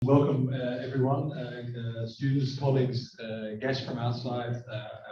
Welcome everyone, students, colleagues, guests from outside,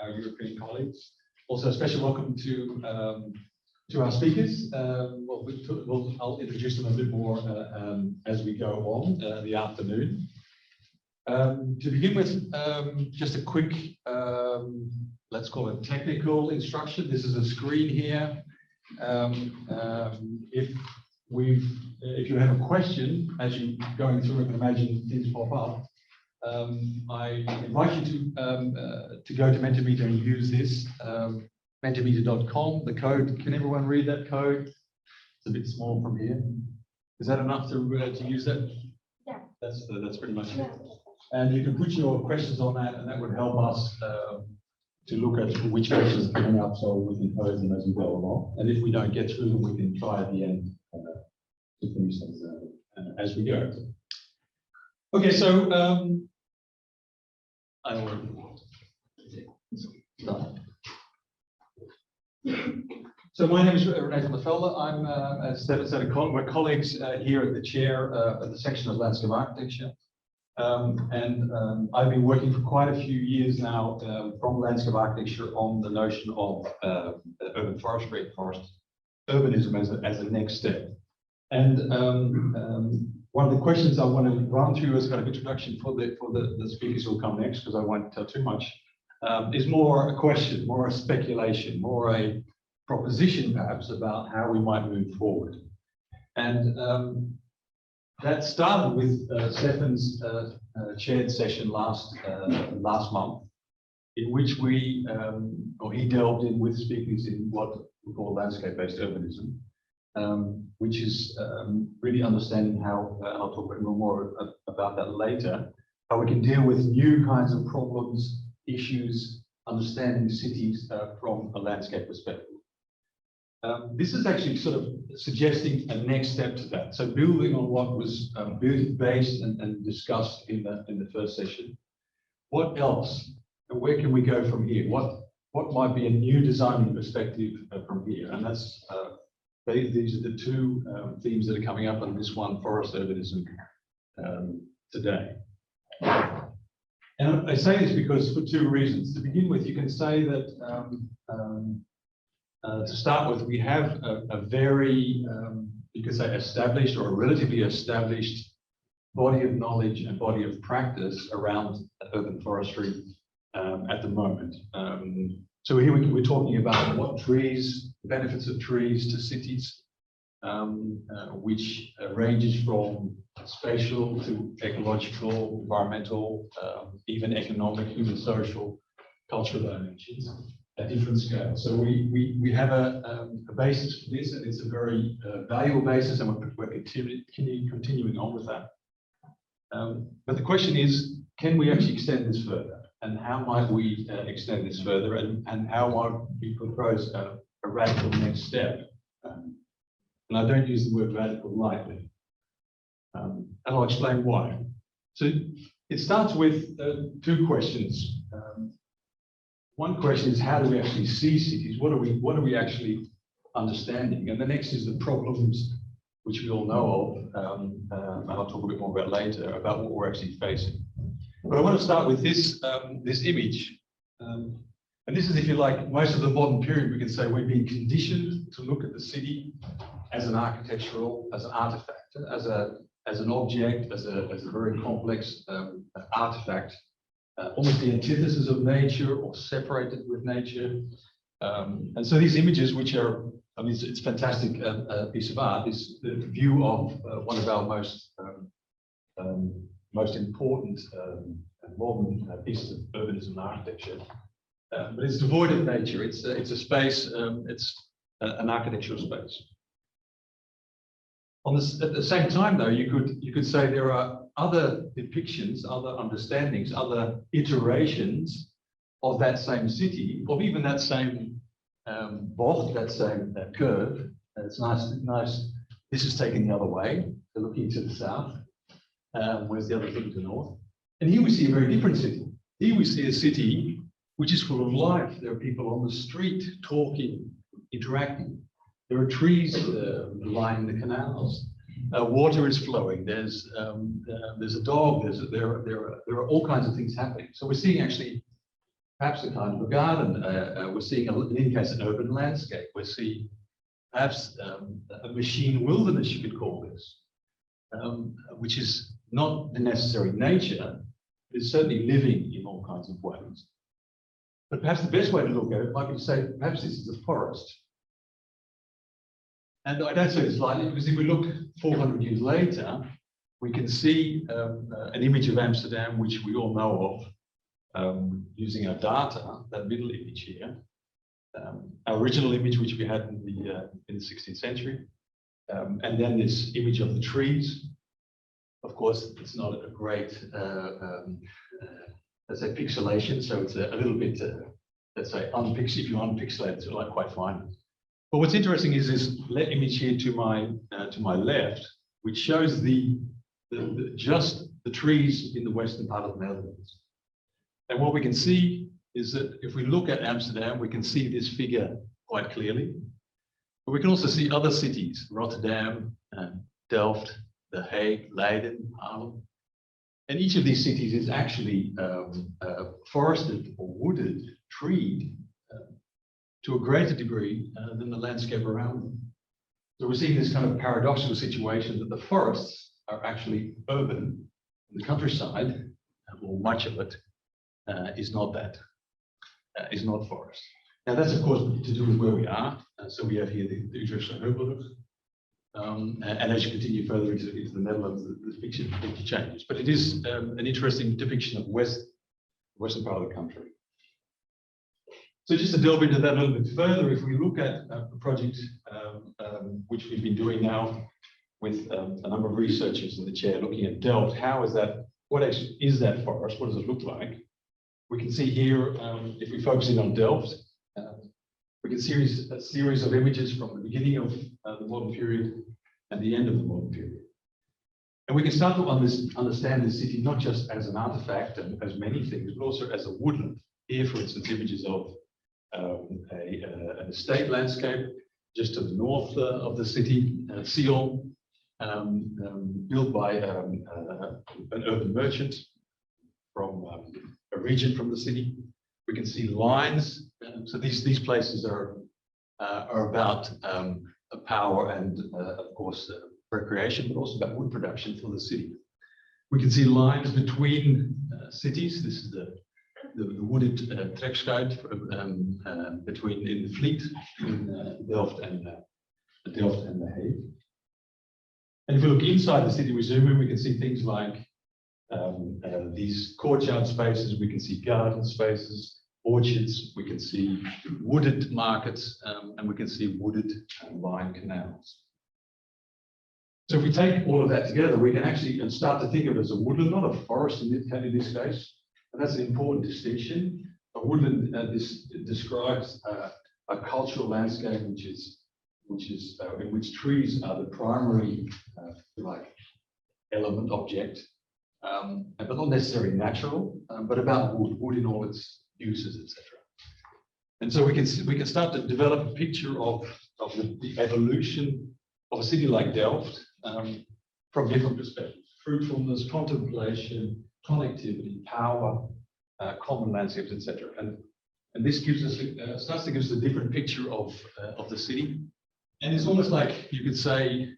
our European colleagues. Also a special welcome to our speakers. I'll introduce them a bit more as we go on the afternoon. To begin with, just a quick, let's call it technical instruction. This is a screen here. If you have a question as you're going through, I can imagine things pop up. I invite you to go to Mentimeter and use this, mentimeter.com. The code, can everyone read that code? It's a bit small from here. Is that enough to use that? Yeah. That's pretty much it. And you can put your questions on that, and that would help us to look at which questions are coming up, so we can pose them as we go along. And if we don't get through them, we can try at the end to finish things as we go. Okay, so I will start. So my name is René van der Velde. I'm, as said, we're colleagues here at the chair of the section of landscape architecture. I've been working for quite a few years now from landscape architecture on the notion of urban forestry, forest urbanism as a next step. And one of the questions I want to run through as kind of introduction for the speakers who will come next, because I won't tell too much, is more a question, more a speculation, more a proposition perhaps about how we might move forward. And that started with Stefan's chaired session last month, in which he delved in with speakers in what we call landscape-based urbanism. Which is really understanding how, I'll talk a bit more about that later, how we can deal with new kinds of problems, issues, understanding cities from a landscape perspective. This is actually sort of suggesting a next step to that. So building on what was based and discussed in the first session, what else? And where can we go from here? What might be a new designing perspective from here? And that's these are the two themes that are coming up on this one, forest urbanism, today. And I say this because for two reasons. To begin with, you can say that, to start with, we have a very, you could say, established or a relatively established body of knowledge and body of practice around urban forestry at the moment. So here we're talking about what trees, the benefits of trees to cities, which ranges from spatial to ecological, environmental, even economic, human, social, cultural dimensions at different scales. So we have a basis for this, and it's a very valuable basis, and we're continuing on with that. But the question is, can we actually extend this further? And how might we extend this further, and how might we propose a radical next step? And I don't use the word radical lightly. And I'll explain why. So it starts with two questions. One question is, how do we actually see cities? What are we actually understanding? And the next is the problems which we all know of, and I'll talk a bit more about later, about what we're actually facing. But I want to start with this this image, and this is, if you like, most of the modern period. We can say we've been conditioned to look at the city as an architectural, as an artifact, as an object, as a very complex artifact, almost the antithesis of nature or separated with nature. And so these images, which are, I mean, it's a fantastic piece of art, is the view of one of our most important modern pieces of urbanism and architecture, but it's devoid of nature. It's a space. It's an architectural space. At the same time, though, you could say there are other depictions, other understandings, other iterations of that same city, of even that same bocht, that same curve. And it's nice. This is taken the other way, so looking to the south. Where's the other thing to the north? And here we see a very different city. Here we see a city which is full of life. There are people on the street talking, interacting. There are trees lining the canals. water is flowing. There's a dog. There are all kinds of things happening. So we're seeing actually perhaps a kind of a garden. We're seeing, in any case, an urban landscape. We're seeing perhaps a machine wilderness, you could call this, which is not the necessary nature. It's certainly living in all kinds of ways. But perhaps the best way to look at it might be to say, perhaps this is a forest. And I don't say this lightly, because if we look 400 years later, we can see an image of Amsterdam, which we all know of, using our data, that middle image here. Our original image, which we had in the 16th century. And then this image of the trees. Of course, it's not a great, let's say, pixelation, so it's a little bit, let's say, if you unpixelate, it's like quite fine. But what's interesting is this image here to my left, which shows just the trees in the western part of the Netherlands. And what we can see is that if we look at Amsterdam, we can see this figure quite clearly. But we can also see other cities, Rotterdam, Delft, The Hague, Leiden, Haarlem. And each of these cities is actually forested or wooded, treed, to a greater degree than the landscape around them. So we're seeing this kind of paradoxical situation that the forests are actually urban. The countryside, or much of it, is not that, is not forest. Now that's of course to do with where we are. So we have here the Utrechtse Heuvelrug. And as you continue further into the Netherlands, the picture changes. But it is an interesting depiction of western part of the country. So just to delve into that a little bit further, if we look at a project which we've been doing now with a number of researchers in the chair looking at Delft, how is that, what actually is that forest? What does it look like? We can see here, if we focus in on Delft, we can see a series of images from the beginning of the modern period and the end of the modern period. And we can start to understand the city not just as an artifact and as many things, but also as a woodland. Here, for instance, images of an estate landscape just to the north of the city, Sion, built by an urban merchant from a region from the city. We can see lines. So these places are about power and, of course, recreation, but also about wood production for the city. We can see lines between cities. This is the wooded trekschuit between in the Fleet, in Delft and The Hague. And if we look inside the city, we zoom in, we can see things like these courtyard spaces. We can see garden spaces, orchards. We can see wooded markets, and we can see wooded line canals. So if we take all of that together, we can actually start to think of it as a woodland, not a forest in this case. And that's an important distinction. A woodland describes a cultural landscape in which trees are the primary element object, but not necessarily natural, but about wood in all its uses, etc. And so we can start to develop a picture of the evolution of a city like Delft from different perspectives: fruitfulness, contemplation, connectivity, power, common landscapes, etc. And this gives us starts to give us a different picture of the city. And it's almost like you could say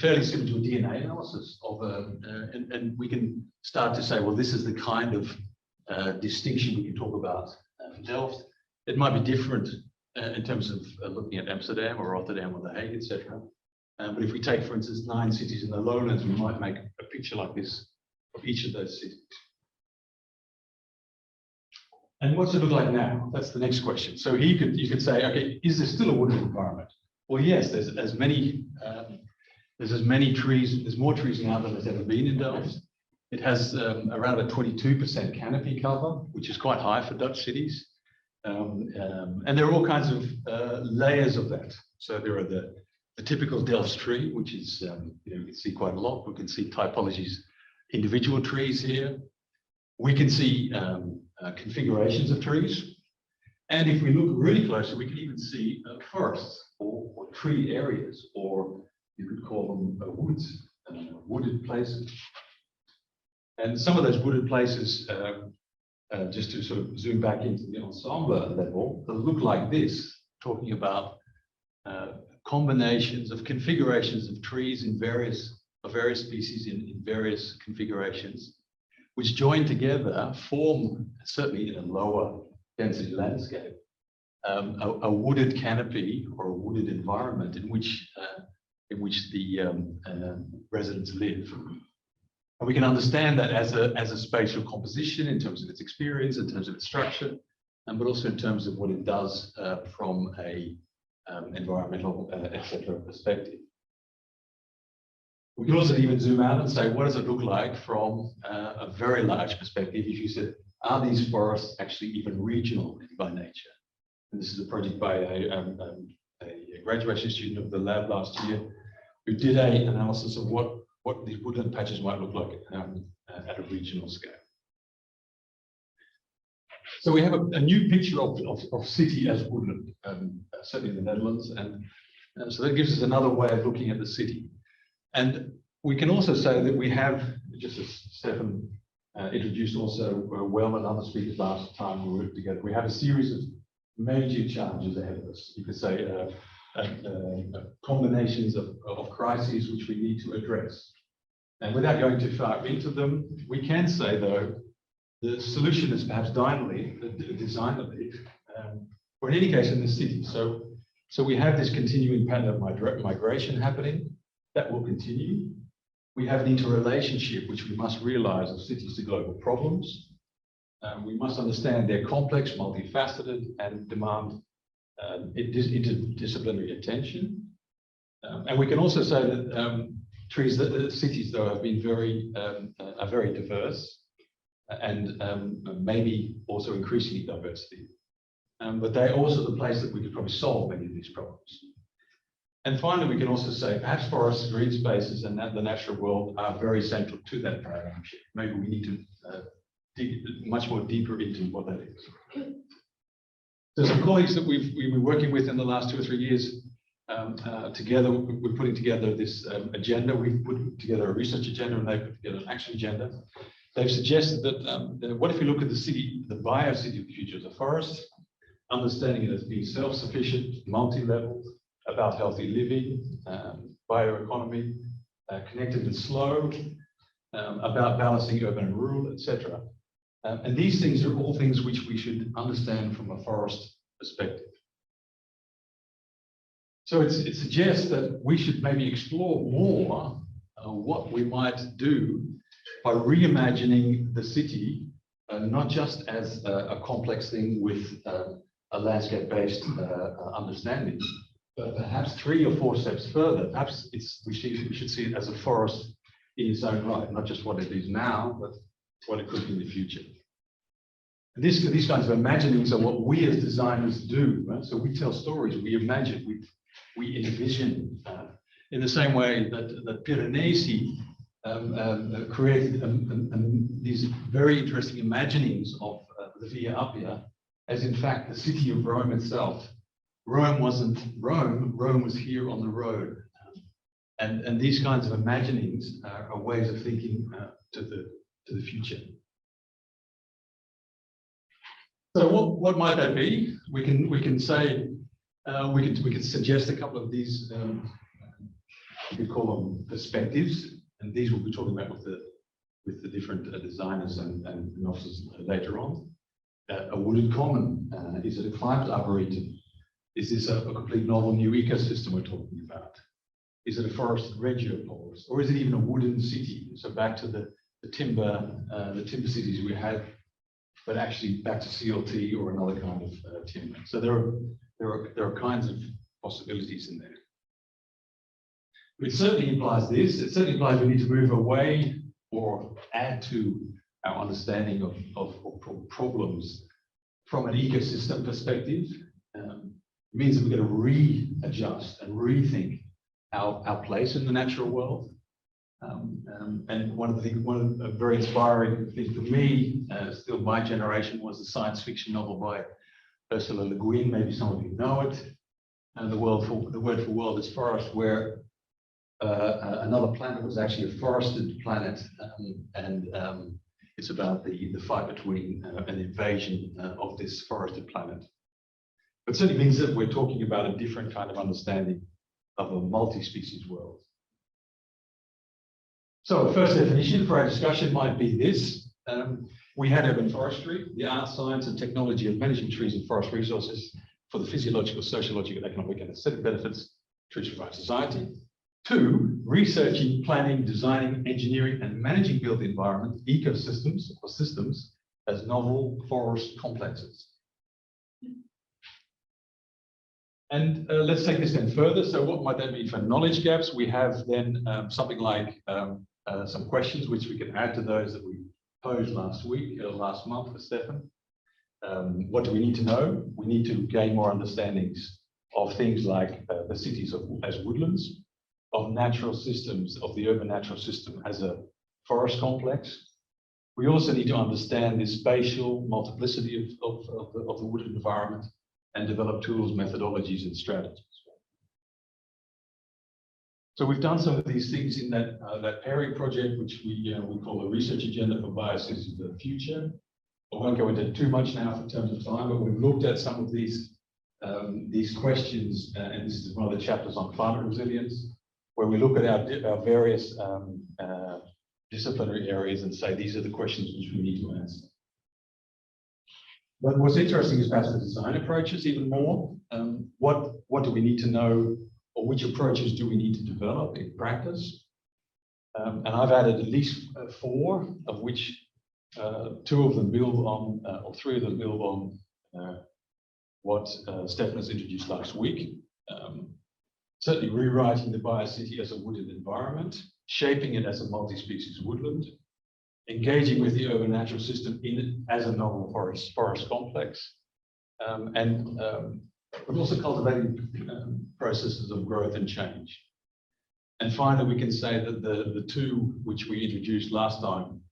fairly similar to a DNA analysis of and we can start to say, well, this is the kind of distinction we can talk about for Delft. It might be different in terms of looking at Amsterdam or Rotterdam or The Hague, etc. But if we take, for instance, 9 cities in the lowlands, we might make a picture like this of each of those cities. And what's it look like now? That's the next question. So here you could say, okay, is there still a wooded environment? Well, yes, there's as many trees. There's more trees now than there's ever been in Delft. It has around a 22% canopy cover, which is quite high for Dutch cities. And there are all kinds of layers of that. So there are the typical Delft tree, which is you can see quite a lot. We can see Typology's individual trees here. We can see configurations of trees. And if we look really closely, we can even see forests or tree areas or you could call them woods, wooded places. And some of those wooded places, just to sort of zoom back into the ensemble level, they look like this, talking about combinations of configurations of trees in various species in various configurations, which join together form, certainly in a lower density landscape, a wooded canopy or a wooded environment in which the residents live. And we can understand that as a spatial composition in terms of its experience, in terms of its structure, but also in terms of what it does from a environmental, etc. perspective. We can also even zoom out and say, what does it look like from a very large perspective? If you said, are these forests actually even regional by nature? And this is a project by a graduation student of the lab last year who did an analysis of what these woodland patches might look like at a regional scale. So we have a new picture of city as woodland, certainly in the Netherlands, and so that gives us another way of looking at the city. And we can also say that we have, just as Stefan introduced also well and other speakers last time we worked together, we have a series of major challenges ahead of us. You could say combinations of crises which we need to address. And without going too far into them, we can say, though, the solution is perhaps designally, or in any case in the city. So we have this continuing pattern of migration happening. That will continue. We have an interrelationship which we must realize of cities to global problems. We must understand they're complex, multifaceted, and demand interdisciplinary attention. And we can also say that cities, though, have been are very diverse and maybe also increasingly diversity. But they're also the place that we could probably solve many of these problems. And finally, we can also say perhaps forests, green spaces, and the natural world are very central to that paradigm shift. Maybe we need to dig much more deeper into what that is. So some colleagues that we've been working with in the last 2 or 3 years, together, we're putting together this agenda. We've put together a research agenda, and they've put together an action agenda. They've suggested that what if you look at the city, the biocity of the future as a forest, understanding it as being self-sufficient, multi-leveled, about healthy living, bioeconomy, connected and slow, about balancing urban and rural, etc. And these things are all things which we should understand from a forest perspective. So it suggests that we should maybe explore more what we might do by reimagining the city, not just as a complex thing with a landscape-based understanding, but perhaps 3 or 4 steps further. Perhaps we should see it as a forest in its own right, not just what it is now, but what it could be in the future. And these kinds of imaginings are what we as designers do. Right? So we tell stories, we imagine, we envision. In the same way that René created these very interesting imaginings of the Via Appia, as in fact the city of Rome itself. Rome wasn't Rome, Rome was here on the road. And these kinds of imaginings are ways of thinking to the future. So what might that be? We can say we can suggest a couple of these. We could call them perspectives, and these we'll be talking about with the different designers and officers later on. A wooded common, is it a climate arboretum? Is this a complete novel new ecosystem we're talking about? Is it a forested regiopolys, or is it even a wooden city? So back to the timber cities we had, but actually back to CLT or another kind of timber. So there are kinds of possibilities in there. It certainly implies this. It certainly implies we need to move away or add to our understanding of problems from an ecosystem perspective. It means that we're going to readjust and rethink our place in the natural world. And one of the very inspiring things for me, still my generation, was the science fiction novel by Ursula Le Guin. Maybe some of you know it. And the word for world is forest, where Another planet was actually a forested planet, it's about the fight between an invasion of this forested planet. But certainly means that we're talking about a different kind of understanding of a multi-species world. So the first definition for our discussion might be this. We had urban forestry, the art, science, and technology of managing trees and forest resources for the physiological, sociological, economic, and aesthetic benefits trees provide society. 2, researching, planning, designing, engineering, and managing built environment, ecosystems or systems as novel forest complexes. And let's take this then further. So what might that mean for knowledge gaps? We have then something like some questions which we can add to those that we posed last month with Stefan. What do we need to know? We need to gain more understandings of things like the cities as woodlands, of natural systems, of the urban natural system as a forest complex. We also need to understand the spatial multiplicity of the woodland environment and develop tools, methodologies, and strategies. So we've done some of these things in that pairing project, which we call the Research Agenda for Biocities of the Future. I won't go into too much now in terms of time, but we've looked at some of these questions, and this is one of the chapters on climate resilience, where we look at our various disciplinary areas and say these are the questions which we need to answer. But what's interesting is perhaps the design approaches even more. What do we need to know, or which approaches do we need to develop in practice? And I've added at least 4, of which 2 of them build on, or 3 of them build on what Stefan has introduced last week. Certainly rewriting the biocity as a wooded environment, shaping it as a multi-species woodland, engaging with the urban natural system in it as a novel forest complex, but also cultivating processes of growth and change. And finally, we can say that the 2 which we introduced last time,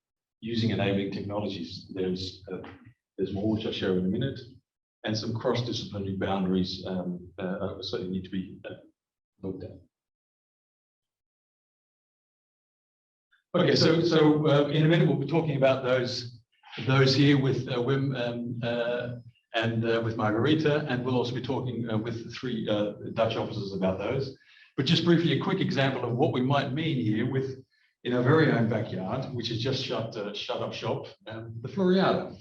using enabling technologies, there's more which I'll show in a minute, and some cross-disciplinary boundaries certainly need to be looked at. Okay, so in a minute we'll be talking about those here with Wim and with Margarita, and we'll also be talking with the 3 Dutch officers about those. But just briefly, a quick example of what we might mean here with, in our very own backyard, which is just shut up shop, the Floriade.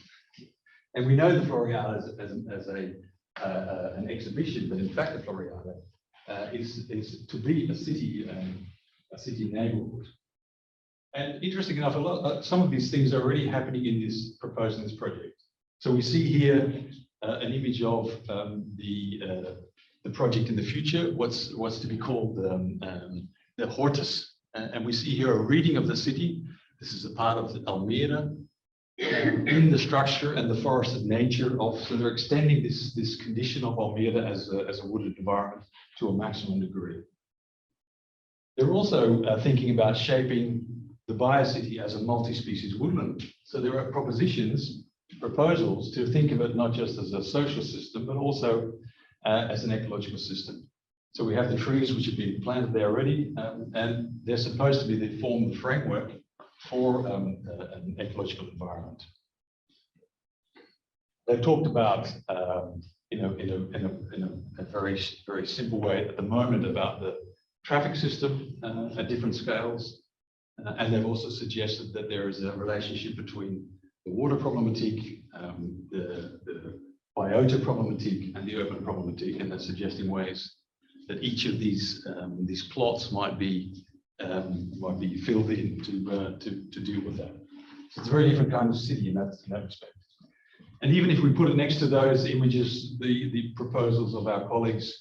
And we know the Floriade as an exhibition, but in fact the Floriade is to be a city neighborhood. And interesting enough, some of these things are already happening in this project. So we see here an image of the project in the future, what's to be called the Hortus, and we see here a reading of the city. This is a part of the Almere in the structure and the forested nature of. So they're extending this condition of Almere as a wooded environment to a maximum degree. They're also thinking about shaping the biocity as a multi-species woodland. So there are proposals to think of it not just as a social system, but also as an ecological system. So we have the trees which have been planted there already, and they're supposed to be the form of framework for an ecological environment. They've talked about, in a very, very simple way at the moment about the traffic system at different scales. And they've also suggested that there is a relationship between the water problematic, the biota problematic, and the urban problematic, and they're suggesting ways that each of these plots might be filled in to deal with that. So it's a very different kind of city in that respect. And even if we put it next to those images, the proposals of our colleagues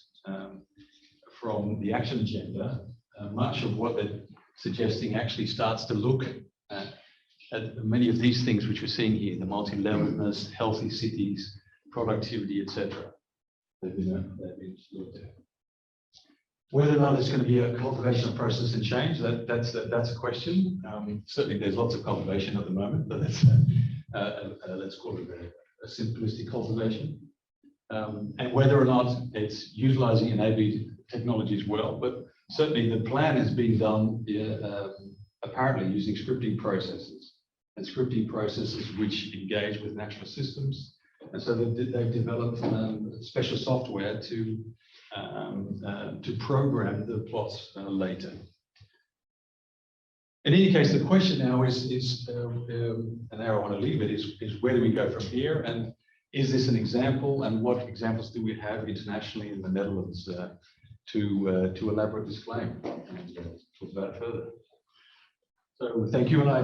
from the Action Agenda, much of what they're suggesting actually starts to look at many of these things which we're seeing here, the multi-levelness, healthy cities, productivity, etc. They've been looked at. Whether or not there's going to be a cultivation process and change, that's a question. Certainly there's lots of cultivation at the moment, but let's call it a simplistic cultivation. And whether or not it's utilizing enabling technologies well, but certainly the plan has been done apparently using scripting processes, and scripting processes which engage with natural systems. And so they've developed special software to program the plots later. In any case, the question now is and there I want to leave it, is where do we go from here? And is this an example? And what examples do we have internationally in the Netherlands to elaborate this claim and talk about it further? So thank you, and I